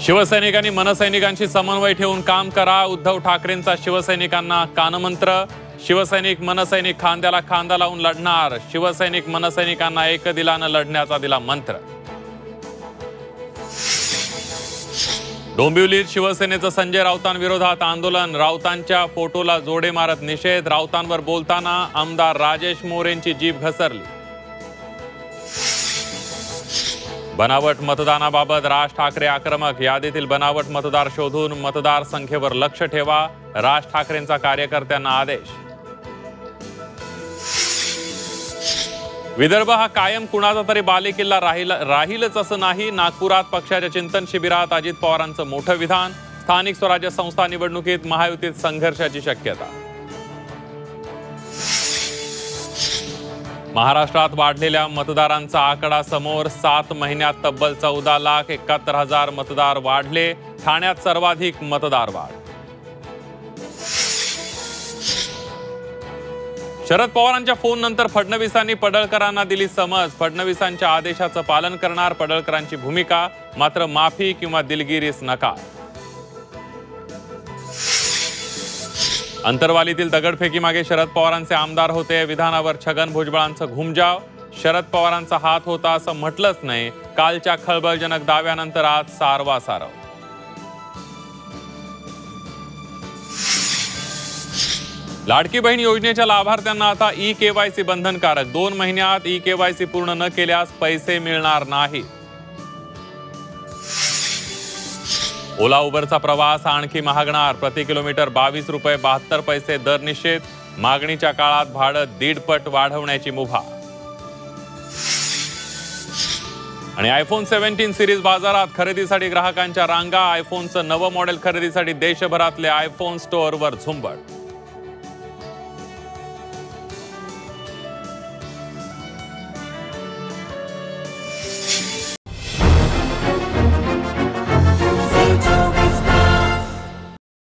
शिवसैनिकांनी मनसैनिकांशी समन्वय ठेवून काम करा। उद्धव ठाकरेंचा शिवसैनिकांना कानमंत्र। शिवसैनिक मनसैनिक खांद्याला खांदा लावून लढणार। शिवसैनिक मनसैनिकांना एक दिलानं लढण्याचा दिला मंत्र। डोंबिवलीत शिवसेनेचं संजय राऊतांविरोधात आंदोलन। राऊतांच्या फोटोला जोडे मारत निषेध। राऊतांवर बोलताना आमदार राजेश मोरेंची जीभ घसरली। बनावट मतदानाबाबत राज ठाकरे आक्रमक। यादीतील बनावट मतदार शोधून मतदार संख्येवर लक्ष ठेवा। राज ठाकरेंचा कार्यकर्त्यांना आदेश। विदर्भ हा कायम कुणाचा तरी बालेकिल्ला राहीलच असं नाही। नागपुरात पक्षाच्या चिंतन शिबिरात अजित पवारांचं मोठं विधान। स्थानिक स्वराज्य संस्था निवडणुकीत महायुतीत संघर्षाची शक्यता। महाराष्ट्रात वाढलेल्या मतदारांचा आकडा समोर। 7 महिन्यात तब्बल 14,71,000 मतदार वाढले। ठाण्यात सर्वाधिक मतदार वाढ। शरद पवारांच्या फोन नंतर फडणवीसांनी पडळकरांना दिली समज। फडणवीसांच्या आदेशाचं पालन करणार पडळकरांची भूमिका। मात्र माफी किंवा दिलगिरीस नकार। अंतरवालीतील दगडफेकी मागे शरद पवारांचे आमदार होते। विधानावर छगन भुजबळांचं घुमजाव। शरद पवारांचा हात होता असं म्हटलंच नाही। कालच्या खळबळजनक दाव्यानंतर आज सारवासारव। लाडकी बहीण योजनेच्या लाभार्थ्यांना आता ई-केवायसी बंधनकारक। 2 महिन्यात ई-केवायसी पूर्ण न केल्यास पैसे मिळणार नाही। ओला उबरचा प्रवास आणखी महागणार। प्रति किलोमीटर 22 रुपये 72 पैसे दर निश्चित। मागणीच्या काळात भाडं 1.5 पट वाढवण्याची मुभा। आणि आयफोन 17 सिरीज बाजारात खरेदीसाठी ग्राहकांच्या रांगा। आयफोनचं नवं मॉडेल खरेदीसाठी देशभरातले आयफोन स्टोअरवर झुंबड।